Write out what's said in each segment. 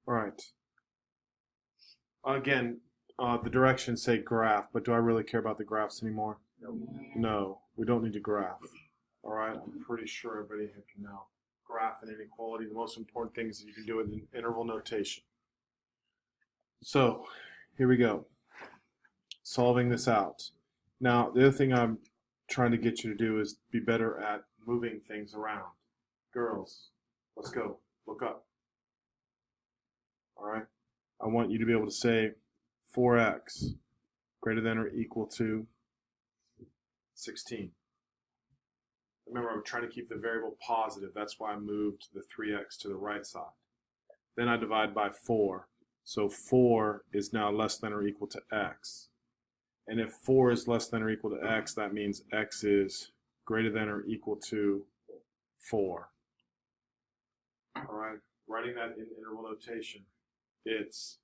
All right. Again, the directions say graph, but do I really care about the graphs anymore? No, we don't need to graph. All right, I'm pretty sure everybody can now graph an inequality. The most important thing is that you can do it in interval notation. So, here we go. Solving this out. Now, the other thing I'm trying to get you to do is be better at moving things around. Girls, let's go. Look up. All right. I want you to be able to say 4x greater than or equal to 16. Remember, I'm trying to keep the variable positive. That's why I moved the 3x to the right side. Then I divide by 4. So 4 is now less than or equal to x. And if 4 is less than or equal to x, that means x is greater than or equal to 4. All right, writing that in interval notation, it's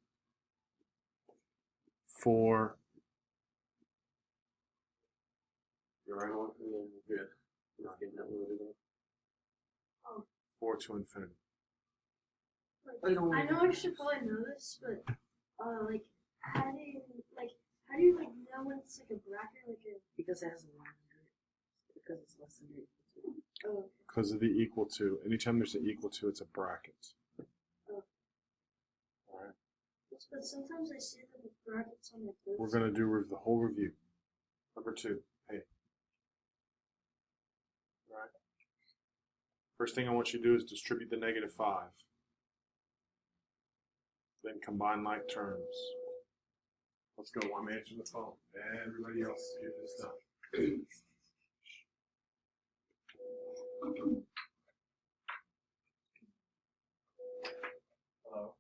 4. You're right on? Good. Not getting that loaded up. Oh. 4 to infinity. I know I should probably know this, but like how do you know when it's like a bracket, like a Because it has a line under it. Because it's less than or equal to. oh. Because of the equal to. Anytime there's an equal to, it's a bracket. Oh. All right. But sometimes I see the brackets on the both. We're going to do the whole review. Number 2. Hey. All right. First thing I want you to do is distribute the -5. Then combine like terms. Let's go. I'm answering the phone. Everybody else get this done. Hello.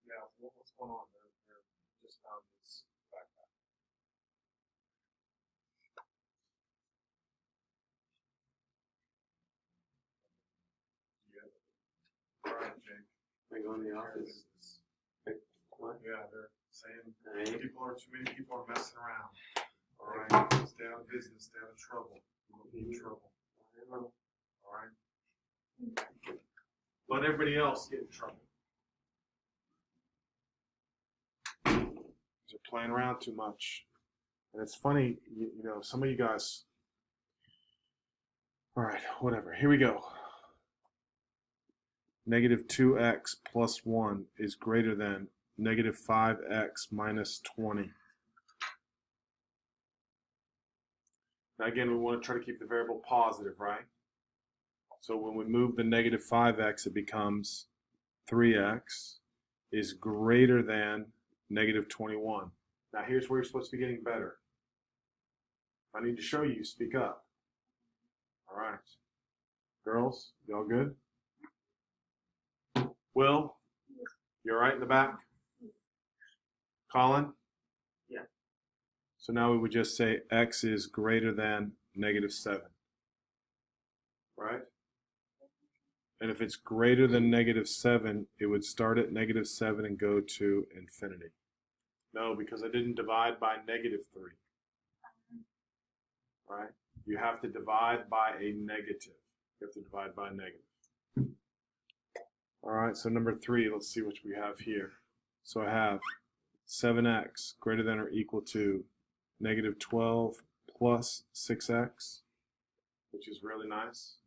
Yeah, what's going on? They're just found this backpack. Yeah. All right, Jake. They go in the office. What? Yeah, they're saying Right. too many people are messing around. All right, stay out of business, stay out of trouble. You won't be in trouble. All right. Let everybody else get in trouble. They're playing around too much, and it's funny. You know, some of you guys. All right, whatever. Here we go. -2x plus 1 is greater than -5x minus 20. Now again, we want to try to keep the variable positive, right? So when we move the -5x, it becomes 3x is greater than -21. Now here's where you're supposed to be getting better. If I need to show you, speak up. All right. Girls, y'all good? Will, you're right in the back? Colin? Yeah. So now we would just say x is greater than -7. Right? And if it's greater than -7, it would start at -7 and go to infinity. No, because I didn't divide by -3. Right? You have to divide by a negative. You have to divide by a negative. All right, so number 3, let's see what we have here. So I have 7x greater than or equal to -12 plus 6x, which is really nice.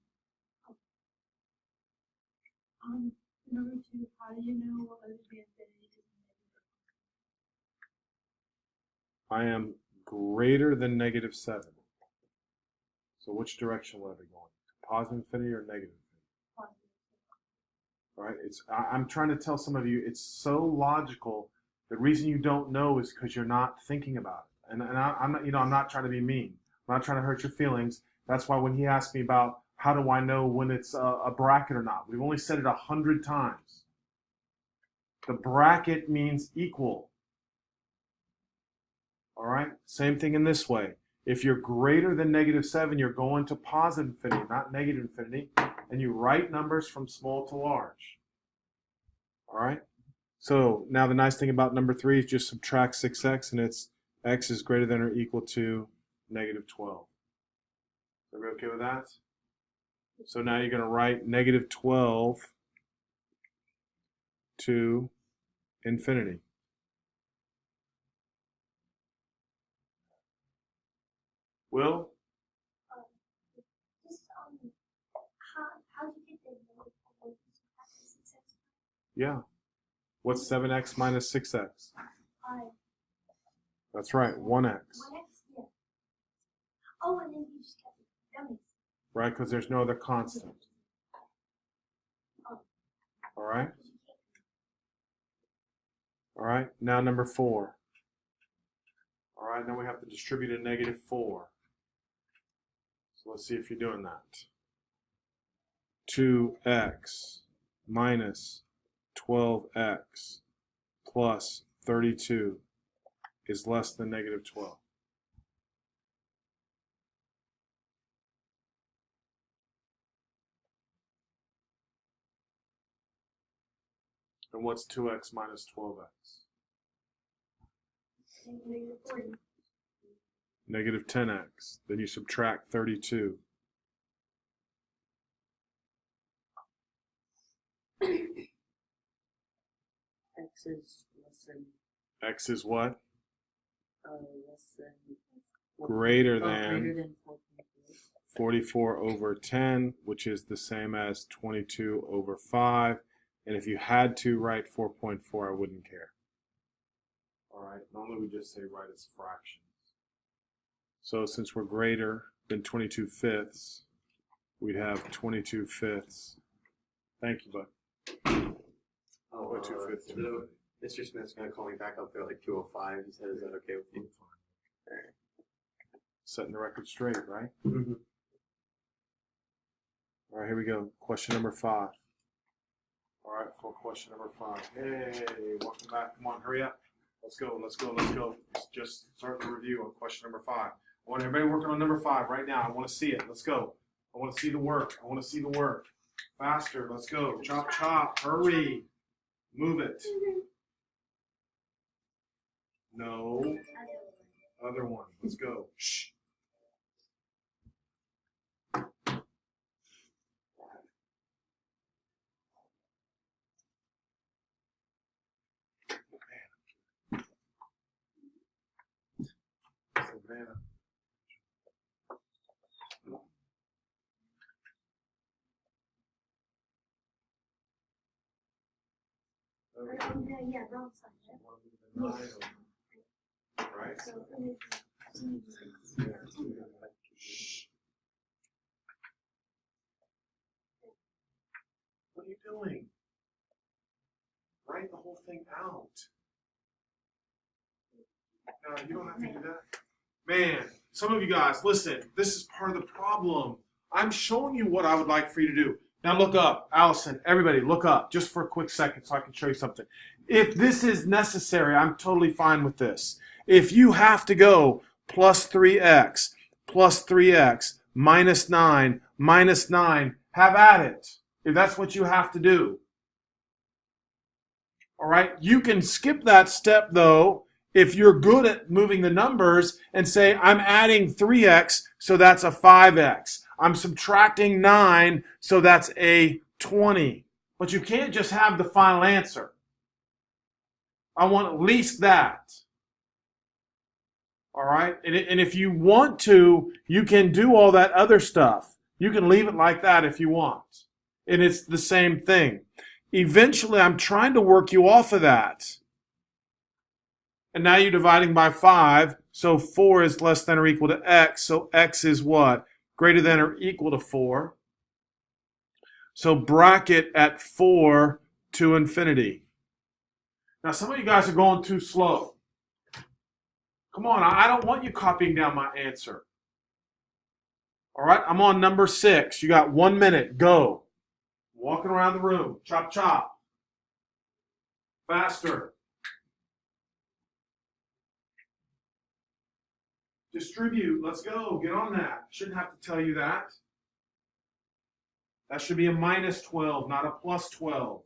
Number 2, how do you know what would be infinity to the I am greater than -7. So which direction will I be going? Positive infinity or negative infinity? positive? All right, I'm trying to tell some of you, it's so logical. The reason you don't know is because you're not thinking about it. And I'm not, I'm not trying to be mean. I'm not trying to hurt your feelings. That's why when he asked me about how do I know when it's a bracket or not, we've only said it 100 times. The bracket means equal. All right, same thing in this way. If you're greater than -7, you're going to positive infinity, not negative infinity. And you write numbers from small to large. All right? So now the nice thing about number 3 is just subtract 6x, and it's x is greater than or equal to -12. Everybody okay with that? So now you're going to write -12 to infinity. Will? Just how do you get the negative 6x? Yeah. What's 7x minus 6x? That's right, 1x. 1x, yeah. Oh, and then you just kept the dummies. Right, because there's no other constant. All right? All right, now number 4. All right, now we have to distribute a negative 4. So let's see if you're doing that. 2x minus 12x plus 32 is less than negative 12. And what's 2x minus 12x? Negative 40. Negative 10x. Then you subtract 32. X is less than. X is what? Less than. Greater Greater than than 4.4. 44 over 10, which is the same as 22 over 5. And if you had to write 4.4, I wouldn't care. All right, normally we just say write as fractions. So since we're greater than 22 fifths, we'd have 22 fifths. Thank you, bud. Oh, 22 fifths. Mr. Smith's going to call me back up there like 2:05. He said, is that okay with you? All right. Setting the record straight, right? Mm-hmm. All right, here we go. Question number 5. All right, for question number 5. Hey, welcome back. Come on, hurry up. Let's go, let's go, let's go. Let's just start the review on question number 5. I want everybody working on number 5 right now. I want to see it. Let's go. I want to see the work. I want to see the work. Faster. Let's go. Chop, chop. Hurry. Move it. No. Other one. Let's go. Shh. Savannah. Yeah, wrong side. Right? So, Shh. What are you doing? Write the whole thing out. No, you don't have to do that. Man, some of you guys, listen, this is part of the problem. I'm showing you what I would like for you to do. Now look up. Allison, everybody, look up just for a quick second so I can show you something. If this is necessary, I'm totally fine with this. If you have to go plus 3x, minus 9, have at it. If that's what you have to do. All right? You can skip that step, though, if you're good at moving the numbers and say, I'm adding 3x, so that's a 5x. I'm subtracting 9, so that's a 20. But you can't just have the final answer. I want at least that. All right? And if you want to, you can do all that other stuff. You can leave it like that if you want. And it's the same thing. Eventually, I'm trying to work you off of that. And now you're dividing by 5, so 4 is less than or equal to x, so x is what? Greater than or equal to 4. So bracket at 4 to infinity. Now, some of you guys are going too slow. Come on, I don't want you copying down my answer. All right, I'm on number 6. You got 1 minute. Go. Walking around the room. Chop, chop. Faster. Distribute. Let's go. Get on that. Shouldn't have to tell you that. That should be a minus 12, not a plus 12.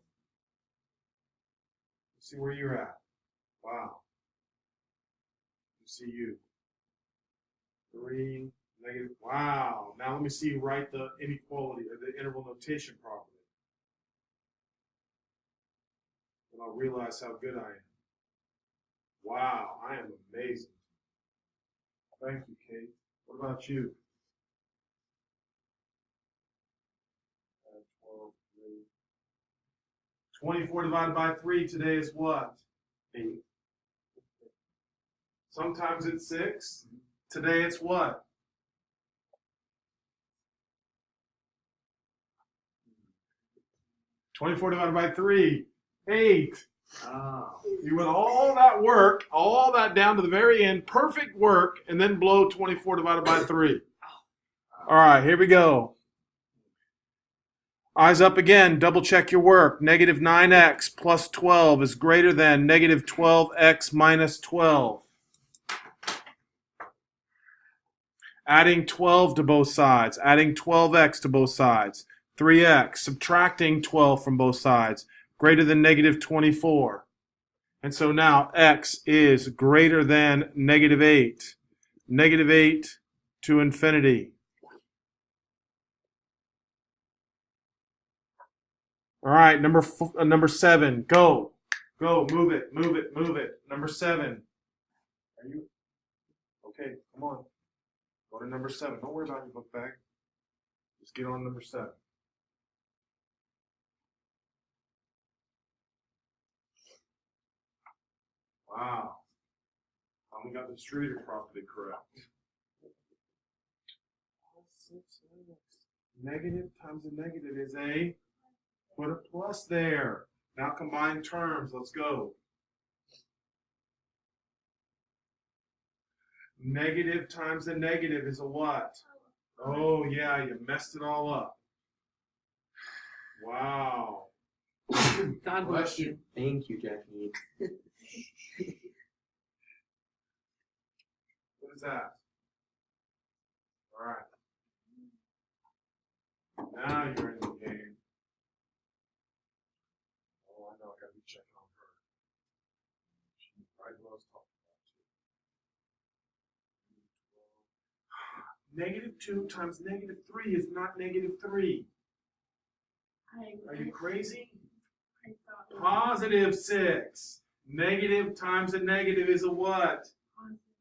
Let's see where you're at. Wow. Let's see you. 3, negative. Wow. Now let me see you write the inequality or the interval notation properly. I'll realize how good I am. Wow, I am amazing. Thank you, Kate. What about you? 12, 24 divided by 3 today is what? 8. Sometimes it's 6. Today it's what? 24 divided by 3, 8. Oh. You went all that work, all that down to the very end, perfect work, and then blow 24 divided by 3. All right, here we go. Eyes up again, double check your work. Negative 9x plus 12 is greater than negative 12x minus 12. Adding 12 to both sides, adding 12x to both sides. 3x, subtracting 12 from both sides, greater than negative 24. And so now x is greater than negative 8. Negative 8 to infinity. All right, number 7. Go. Go, move it, move it, move it. Number 7. Are you? Okay, come on. Go to number 7. Don't worry about your book bag. Just get on number 7. Wow. Finally got the distributive property correct. Negative times a negative is a, put a plus there. Now combine terms. Let's go. Negative times a negative is a what? Oh, yeah, you messed it all up. Wow. God bless you. Thank you, Jackie. What is that? All right. Now you're in the game. Oh, I know. I gotta be checking on her. She's right what I was talking about. Negative 2 times negative 3 is not negative 3. Are you crazy? Positive 6. Negative times a negative is a what?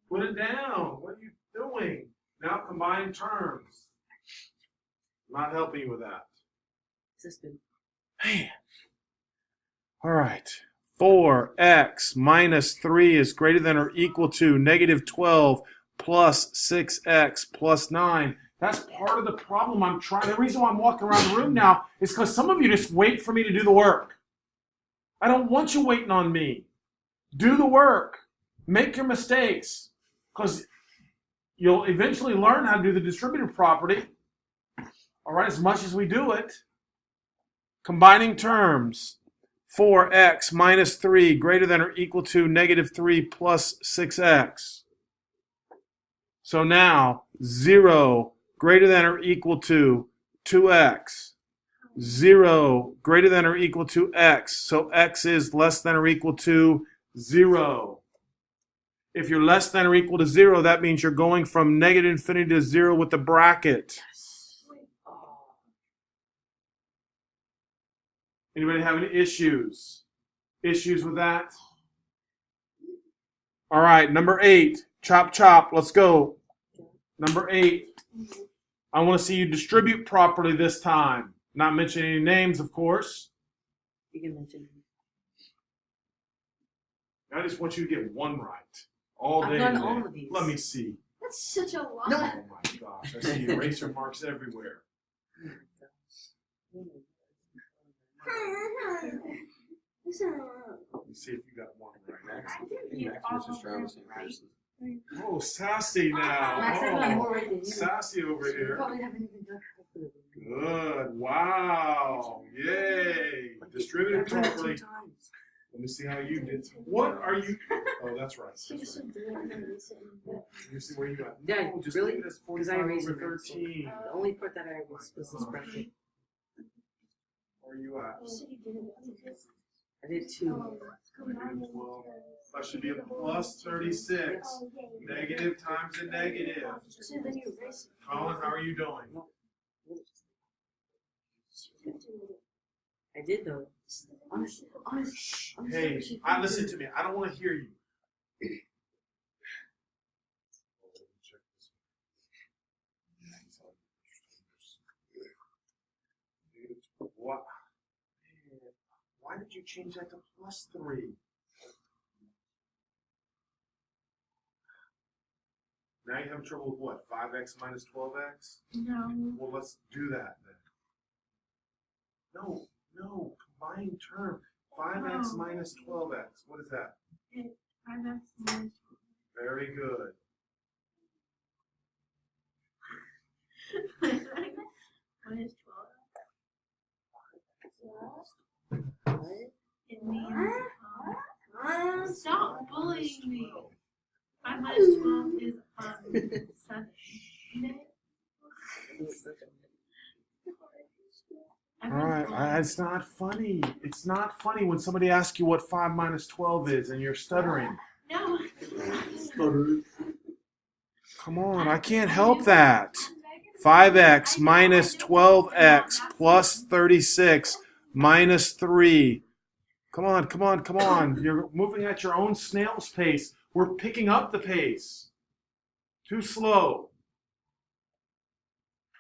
Put it down. What are you doing? Now combine terms. I'm not helping you with that. System. Man. All right. 4x minus 3 is greater than or equal to negative 12 plus 6x plus 9. That's part of the problem I'm trying. The reason why I'm walking around the room now is because some of you just wait for me to do the work. I don't want you waiting on me. Do the work. Make your mistakes. Because you'll eventually learn how to do the distributive property. All right, as much as we do it. Combining terms. 4x minus 3 greater than or equal to negative 3 plus 6x. So now 0 greater than or equal to 2x. 0 greater than or equal to x. So x is less than or equal to 0. If you're less than or equal to 0, that means you're going from negative infinity to 0 with the bracket. Anybody have any issues? Issues with that? All right, number 8. Chop, chop. Let's go. Number 8. I want to see you distribute properly this time. Not mention any names, of course. You can mention him. I just want you to get one right. All day I've done today. all of these. Let me see. That's such a lot. No. Oh my gosh, I see eraser marks everywhere. Let me see if you got one right. I didn't Max get all versus of Travis them in right. person. Oh, sassy now. Max, I got Oh, more right than you. sassy over You here. probably haven't even done half of them. Good. Wow. Yay. Distributed I've done it 2 properly. times. Let me see how you did. What are you? Oh, that's right. She just said do it and then listen. Let me see where you at. Yeah, No, just really? leave it as Because I 45 erased over it. 13. The only part that I was this bracket. Where are you at? You said you did it. I did 2. Negative 12. That should be a plus 36. Negative times a negative. So then you erase it. Colin, how are you doing? I I did though. Honestly. Hey, listen to me. I don't want to hear you. What? Why did you change that to +3? Now you have trouble with what? 5x minus 12x? No. Well, let's do that then. No, combined term. 5x minus 12x. What is that? 5x minus 12. Very good. Minus 12. It means stop bullying me. 5 minus 12 is 7. All right, it's not funny. It's not funny when somebody asks you what 5 minus 12 is and you're stuttering. No. Come on, I can't help that. 5x minus 12x plus 36 minus 3. Come on. You're moving at your own snail's pace. We're picking up the pace. Too slow.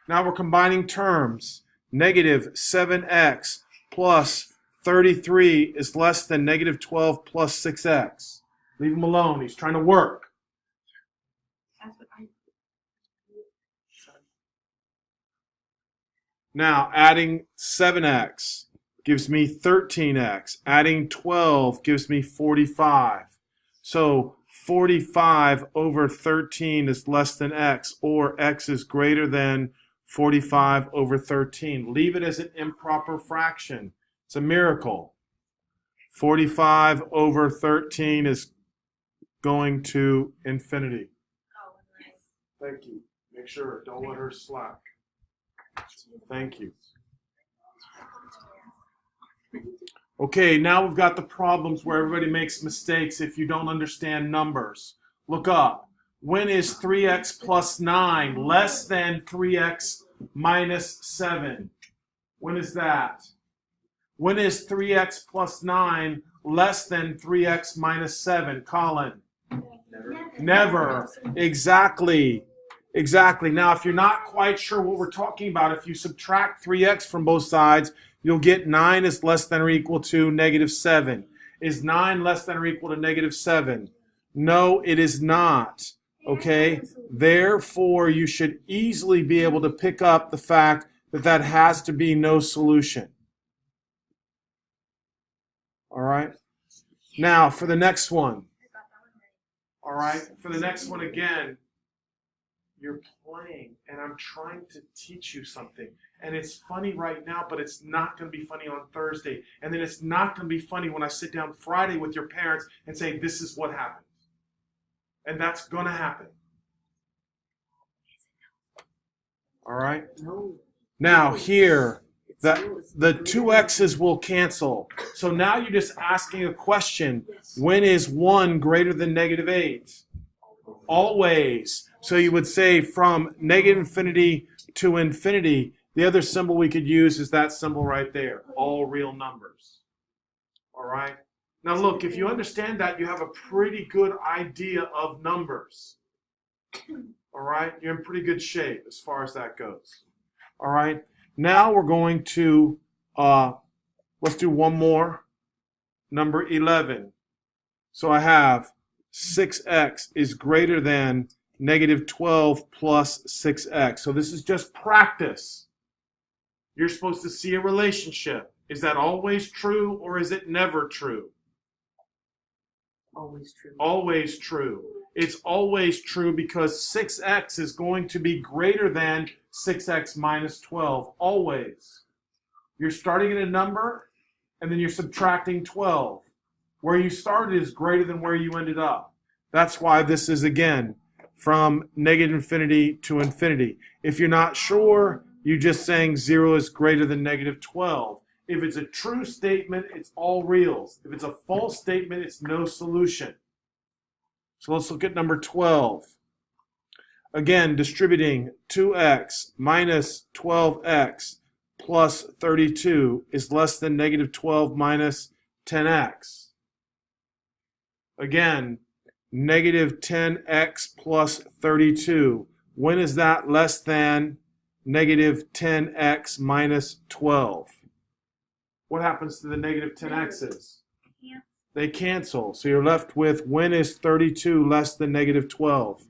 Now we're combining terms. Negative 7x plus 33 is less than negative 12 plus 6x. Leave him alone. He's trying to work. That's what I. Now, adding 7x gives me 13x. Adding 12 gives me 45. So 45 over 13 is less than x, or x is greater than 45 over 13. Leave it as an improper fraction. It's a miracle. 45 over 13 is going to infinity. Oh, nice. Thank you. Make sure, don't let her slack. Thank you. Okay, now we've got the problems where everybody makes mistakes if you don't understand numbers. Look up. When is 3x plus 9 less than 3x minus 7? When is that? When is 3x plus 9 less than 3x minus 7? Colin? Never. Exactly. Now, if you're not quite sure what we're talking about, if you subtract 3x from both sides, you'll get 9 is less than or equal to negative 7. Is 9 less than or equal to negative 7? No, it is not. Okay? Therefore, you should easily be able to pick up the fact that that has to be no solution. All right? Now, for the next one. All right? For the next one, again, you're playing, and I'm trying to teach you something. And it's funny right now, but it's not going to be funny on Thursday. And then it's not going to be funny when I sit down Friday with your parents and say, this is what happened. And that's going to happen. All right? Now, here, the two x's will cancel. So now you're just asking a question. When is 1 greater than negative 8? Always. So you would say from negative infinity to infinity. The other symbol we could use is that symbol right there. All real numbers. All right? Now look, if you understand that, you have a pretty good idea of numbers. All right? You're in pretty good shape as far as that goes. All right? Now we're going to, let's do one more. Number 11. So I have 6x is greater than negative 12 plus 6x. So this is just practice. You're supposed to see a relationship. Is that always true or is it never true? Always true. Always true. It's always true because 6x is going to be greater than 6x minus 12. Always. You're starting at a number and then you're subtracting 12. Where you started is greater than where you ended up. That's why this is, again, from negative infinity to infinity. If you're not sure, you're just saying 0 is greater than negative 12. If it's a true statement, it's all reals. If it's a false statement, it's no solution. So let's look at number 12. Again, distributing 2x minus 12x plus 32 is less than negative 12 minus 10x. Again, negative 10x plus 32. When is that less than negative 10x minus 12? What happens to the negative 10x's? They cancel. So you're left with, when is 32 less than negative 12?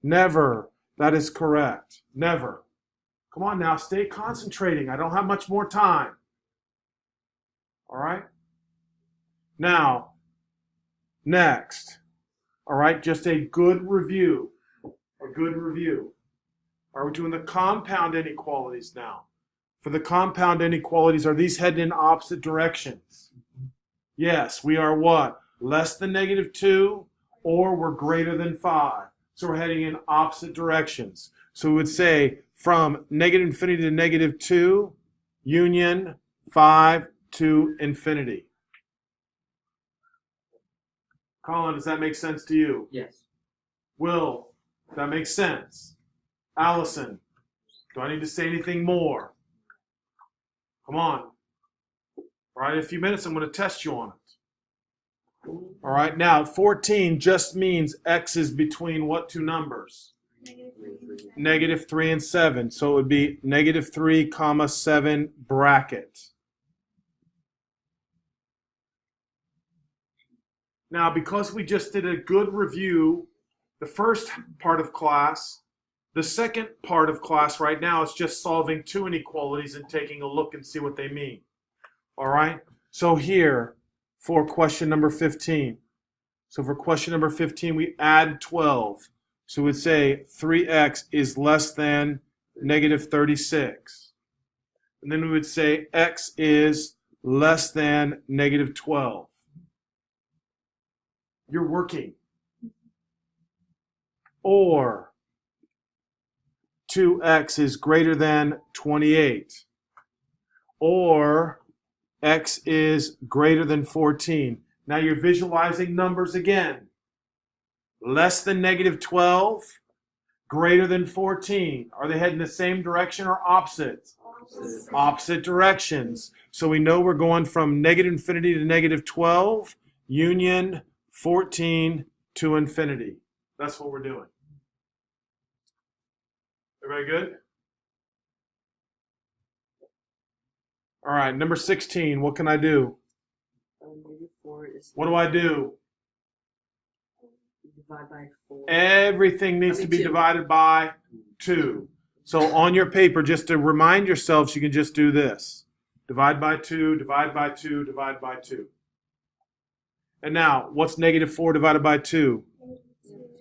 Never. That is correct. Never. Come on now, stay concentrating. I don't have much more time. All right? Now, next. All right, just a good review. A good review. Are we doing the compound inequalities now? For the compound inequalities, are these heading in opposite directions? Yes, we are what? Less than negative 2, or we're greater than 5. So we're heading in opposite directions. So we would say from negative infinity to negative 2, union 5 to infinity. Colin, does that make sense to you? Yes. Will, does that make sense? Allison, do I need to say anything more? Come on. All right, in a few minutes, I'm going to test you on it. All right, now 14 just means x is between what two numbers? Negative 3 and 7. So it would be negative 3 comma 7 bracket. Now, because we just did a good review, the first part of class, the second part of class right now is just solving two inequalities and taking a look and see what they mean. All right? So here, for question number 15. So for question number 15, we add 12. So we'd say 3x is less than negative 36. And then we would say x is less than negative 12. You're working. Or 2x is greater than 28. Or x is greater than 14. Now you're visualizing numbers again. Less than negative 12, greater than 14. Are they heading the same direction or opposite? Opposite directions. So we know we're going from negative infinity to negative 12, union 14 to infinity. That's what we're doing. Everybody good? All right, number 16, what can I do? What do I do? Divide by 4. Everything needs to be divided by 2. So on your paper, just to remind yourselves, you can just do this. Divide by 2, divide by 2, divide by 2. And now, what's negative 4 divided by 2?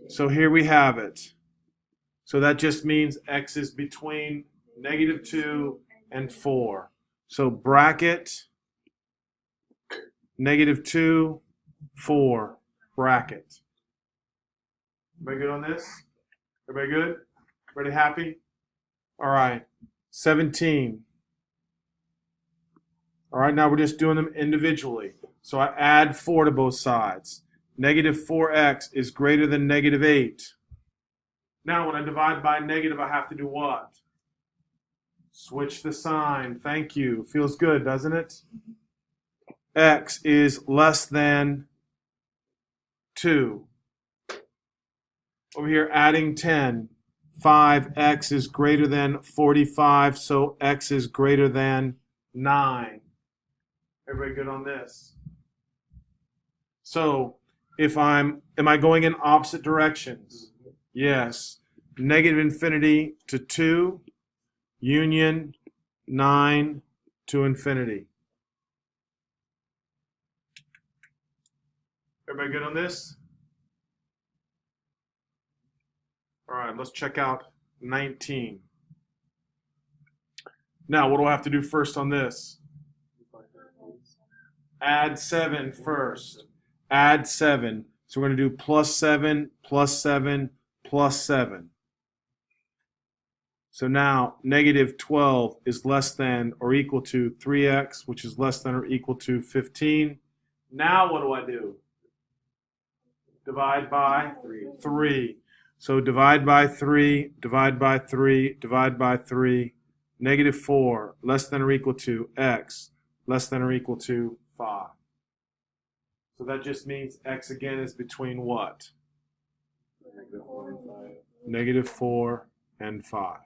So here we have it. So that just means x is between negative 2 and 4. So bracket, negative 2, 4, bracket. Everybody good on this? Everybody good? Everybody happy? All right, 17. All right, now we're just doing them individually. So I add 4 to both sides. Negative 4x is greater than negative 8. Now when I divide by negative, I have to do what? Switch the sign. Thank you. Feels good, doesn't it? X is less than 2. Over here, adding 10. 5x is greater than 45, so x is greater than 9. Everybody good on this? So, am I going in opposite directions? Yes. Negative infinity to 2, union 9 to infinity. Everybody good on this? All right, let's check out 19. Now, what do I have to do first on this? Add 7 first. Add 7. So we're going to do plus 7, plus 7, plus 7. So now, negative 12 is less than or equal to 3x, which is less than or equal to 15. Now what do I do? Divide by 3. So divide by 3, divide by 3, divide by 3, negative 4 less than or equal to x less than or equal to 5. So that just means x again is between what? Negative 4 and 5.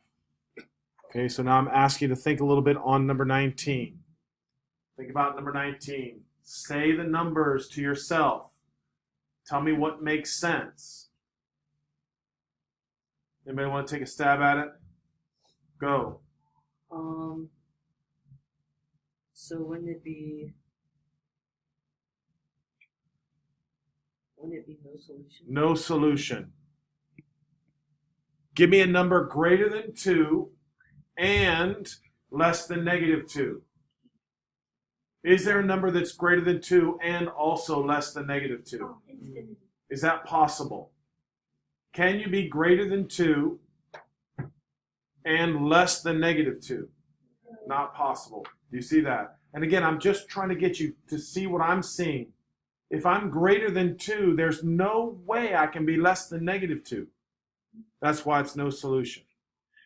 Okay, so now I'm asking you to think a little bit on number 19. Think about number 19. Say the numbers to yourself. Tell me what makes sense. Anybody want to take a stab at it? Go. So wouldn't it be no solution? No solution. Give me a number greater than 2 and less than negative 2. Is there a number that's greater than 2 and also less than negative 2? Oh, infinity. Is that possible? Can you be greater than 2 and less than negative 2? Not possible. Do you see that? And again, I'm just trying to get you to see what I'm seeing. If I'm greater than 2, there's no way I can be less than negative 2. That's why it's no solution.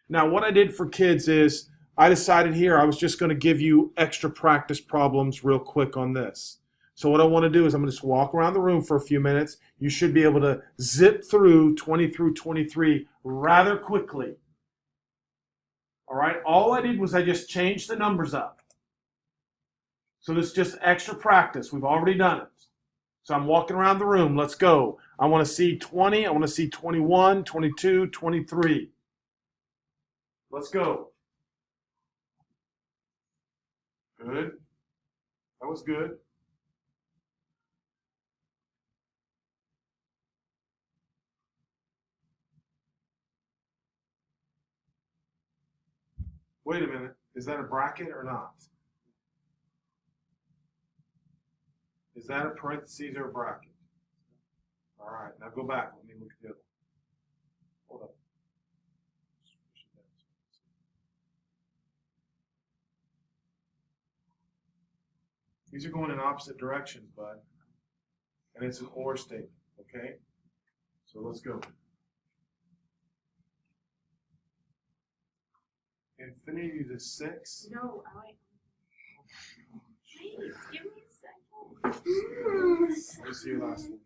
Now, what I did for kids is I decided here I was just going to give you extra practice problems real quick on this. So what I want to do is I'm going to just walk around the room for a few minutes. You should be able to zip through 20 through 23 rather quickly. All right? All I did was I just changed the numbers up. So this is just extra practice. We've already done it. So I'm walking around the room. Let's go. I want to see 20. I want to see 21, 22, 23. Let's go. Good. That was good. Wait a minute. Is that a bracket or not? Is that a parentheses or a bracket? All right. Now go back. Let me look at the other. Hold up. These are going in opposite directions, bud. And it's an or statement, okay? So let's go. Infinity to 6. No, please, give me a second. Let me see your last one.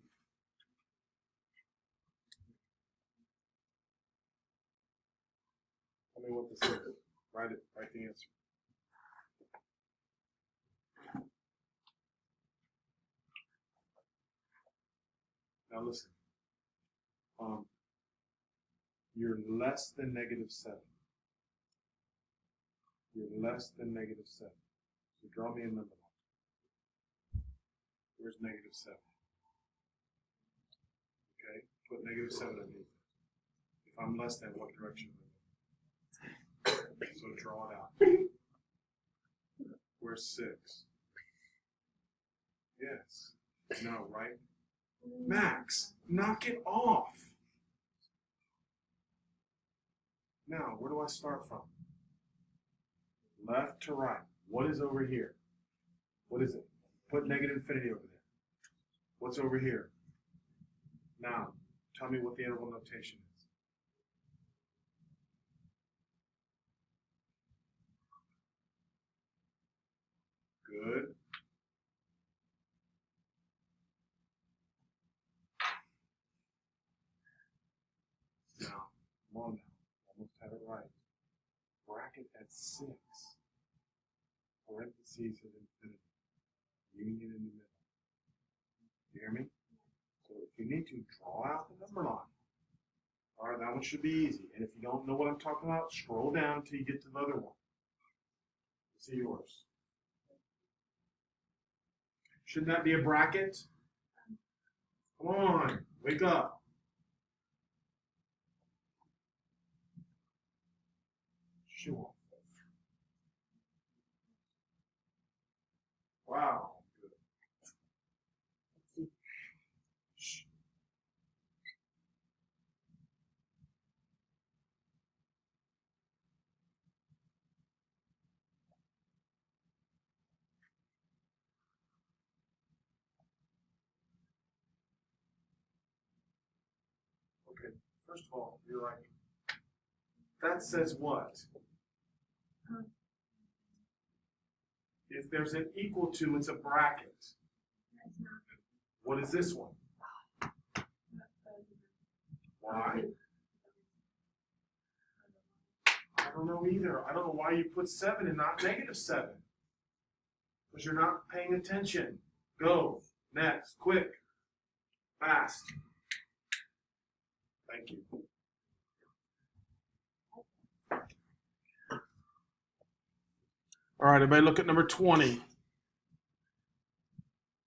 Tell me what this is. Write it. Write the answer. Now listen. You're less than negative 7. You're less than negative 7. So draw me a number. Where's negative 7? Okay, put negative 7 underneath. If I'm less than, what direction am I going? So draw it out. Where's 6? Yes. No, right? Max, knock it off. Now, where do I start from? Left to right. What is over here? What is it? Put negative infinity over there. What's over here? Now, tell me what the interval notation is. Good. Now, come on now. Almost had it right. Bracket at 6. Parentheses at infinity. Union in the middle. You hear me? So if you need to, draw out the number line. All right, that one should be easy. And if you don't know what I'm talking about, scroll down until you get to the other one. Let's see yours. Shouldn't that be a bracket? Come on, wake up. Sure. Wow. Good. Shh. Okay, first of all, you're right. That says what? If there's an equal to, it's a bracket. What is this one? Why? I don't know either. I don't know why you put 7 and not -7. Because you're not paying attention. Go. Next. Quick. Fast. Thank you. All right, everybody look at number 20.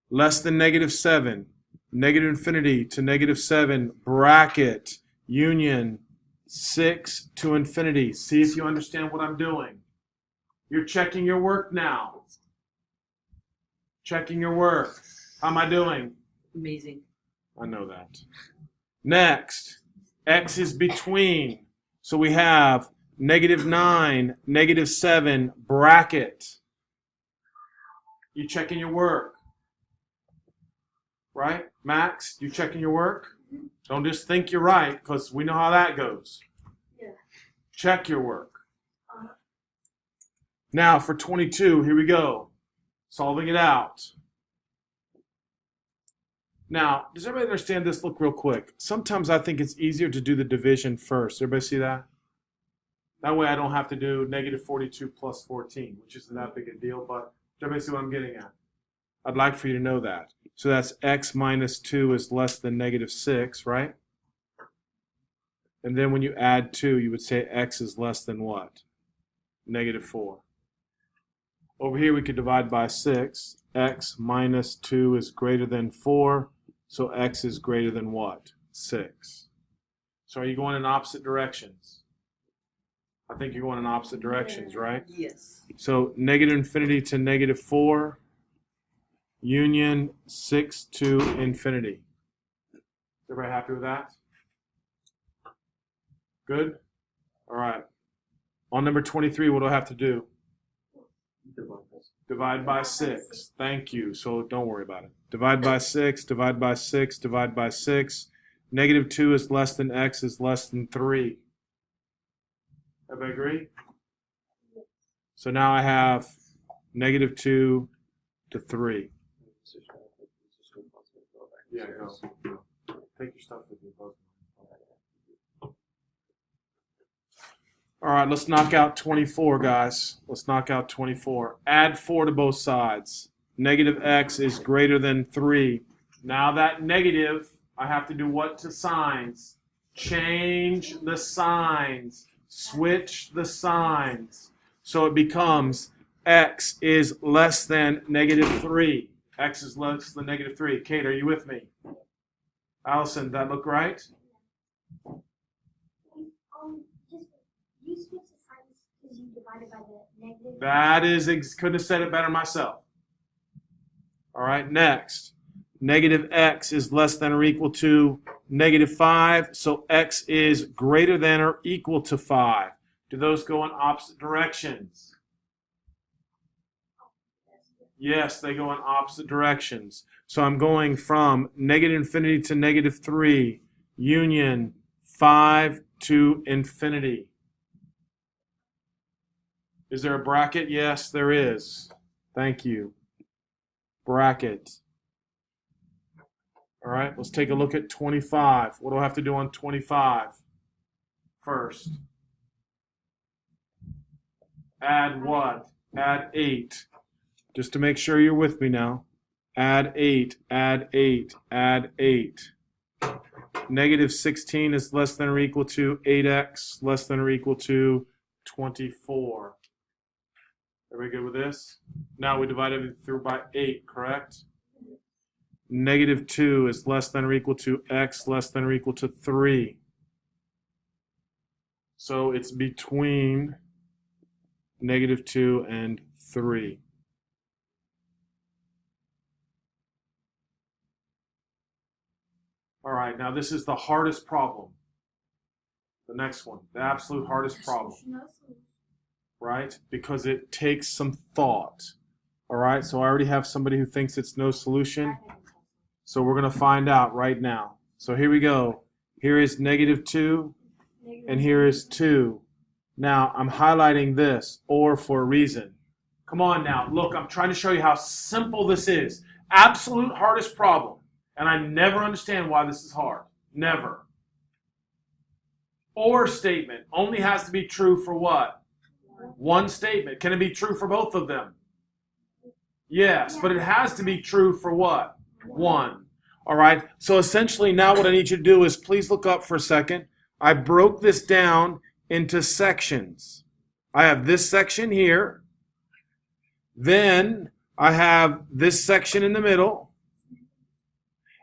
Less than -7. Negative infinity to -7. Bracket. Union. 6 to infinity. See if you understand what I'm doing. You're checking your work now. Checking your work. How am I doing? Amazing. I know that. Next, x is between. So we have -9, -7, bracket. You checking your work. Right? Max, you checking your work? Don't just think you're right, because we know how that goes. Yeah. Check your work. Now for 22, here we go. Solving it out. Now, does everybody understand this? Look real quick. Sometimes I think it's easier to do the division first. Everybody see that? That way I don't have to do -42 plus 14, which isn't that big a deal, but does everybody see what I'm getting at? I'd like for you to know that. So that's x minus 2 is less than -6, right? And then when you add 2, you would say x is less than what? -4. Over here we could divide by 6. X minus 2 is greater than 4. So x is greater than what? 6. So are you going in opposite directions? I think you're going in opposite directions, right? Yes. So negative infinity to -4. Union 6 to infinity. Everybody happy with that? Good? All right. On number 23, what do I have to do? Divide by 6. Thank you. So don't worry about it. Divide by 6, divide by 6, divide by 6. -2 is less than x is less than 3. Everybody agree? So now I have -2 to 3. Yeah, go. Take your stuff with you. All right, let's knock out 24, guys. Let's knock out 24. Add 4 to both sides. -x is greater than 3. Now that negative, I have to do what to signs? Change the signs. Switch the signs. So it becomes x is less than -3. X is less than -3. Kate, are you with me? Allison, that look right? Just you switch the signs because you divided by the negative. That is, couldn't have said it better myself. All right, next. -x is less than or equal to -5, so x is greater than or equal to 5. Do those go in opposite directions? Yes, they go in opposite directions. So I'm going from -infinity to -3, union 5 to infinity. Is there a bracket? Yes, there is. Thank you. Bracket. All right, let's take a look at 25. What do I have to do on 25? First. Add what? Add 8. Just to make sure you're with me now. Add 8, add 8, add 8. -16 is less than or equal to 8x, less than or equal to 24. Everybody good with this? Now we divide everything through by 8, correct? -2 is less than or equal to x, less than or equal to 3. So it's between -2 and 3. All right, now this is the hardest problem. The next one, the absolute hardest problem. Right? Because it takes some thought. All right, so I already have somebody who thinks it's no solution. So we're going to find out right now. So here we go. Here is -2, and here is 2. Now, I'm highlighting this, or for a reason. Come on now. Look, I'm trying to show you how simple this is. Absolute hardest problem. And I never understand why this is hard. Never. Or statement only has to be true for what? One statement. Can it be true for both of them? Yes, but it has to be true for what? One. All right. So essentially now what I need you to do is please look up for a second. I broke this down into sections. I have this section here. Then I have this section in the middle.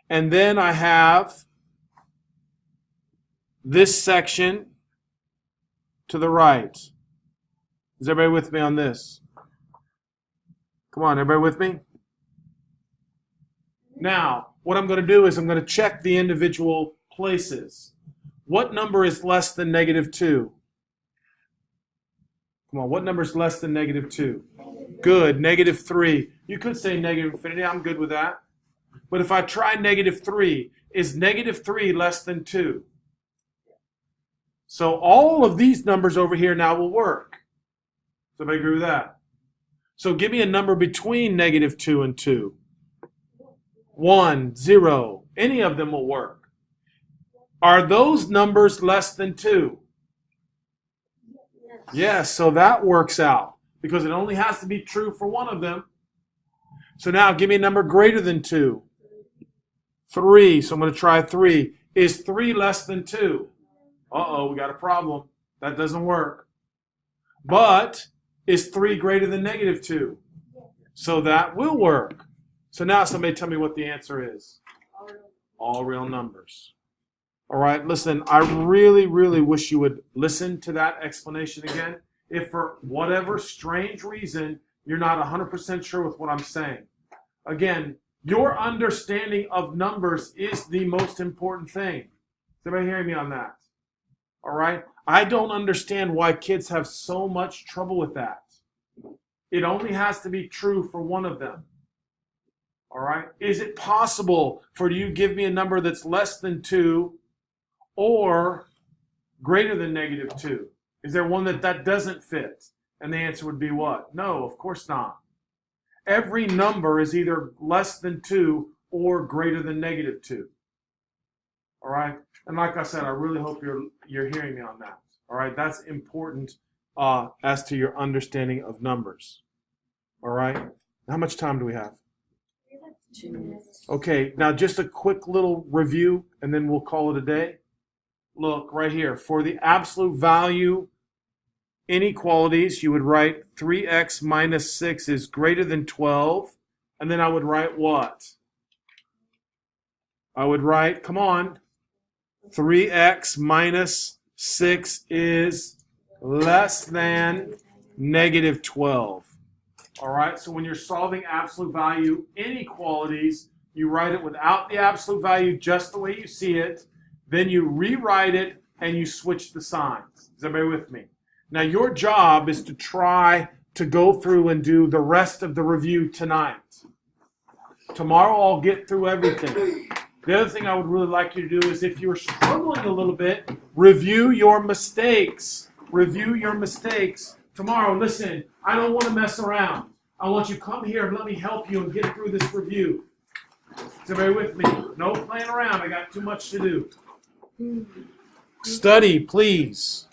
And then I have this section to the right. Is everybody with me on this? Come on, everybody with me? Now, what I'm going to do is I'm going to check the individual places. What number is less than -2? Come on, what number is less than -2? Good, -3. You could say negative infinity. I'm good with that. But if I try -3, is -3 less than 2? So all of these numbers over here now will work. Does everybody agree with that? So give me a number between -2 and 2. 1, 0. Any of them will work. Are those numbers less than 2? Yes, so that works out because it only has to be true for one of them. So now give me a number greater than 2. 3. So I'm going to try 3. Is 3 less than 2? Uh-oh, we got a problem. That doesn't work. But is 3 greater than -2? So that will work. So now somebody tell me what the answer is. All real numbers. All right, listen, I really, really wish you would listen to that explanation again. If for whatever strange reason you're not 100% sure with what I'm saying. Again, your understanding of numbers is the most important thing. Is everybody hearing me on that? All right? I don't understand why kids have so much trouble with that. It only has to be true for one of them. All right? Is it possible for you to give me a number that's less than 2 or greater than -2? Is there one that doesn't fit? And the answer would be what? No, of course not. Every number is either less than 2 or greater than -2. All right? And like I said, I really hope you're hearing me on that. All right? That's important as to your understanding of numbers. All right? How much time do we have? 2 minutes. Okay, now just a quick little review, and then we'll call it a day. Look, right here. For the absolute value inequalities, you would write 3x minus 6 is greater than 12. And then I would write what? I would write, come on, 3x minus 6 is less than -12. All right, so when you're solving absolute value inequalities, you write it without the absolute value just the way you see it. Then you rewrite it and you switch the signs. Is everybody with me? Now your job is to try to go through and do the rest of the review tonight. Tomorrow I'll get through everything. The other thing I would really like you to do is if you're struggling a little bit, review your mistakes. Review your mistakes. Tomorrow, listen, I don't want to mess around. I want you to come here and let me help you and get through this review. Is everybody with me? No playing around. I got too much to do. Study, please.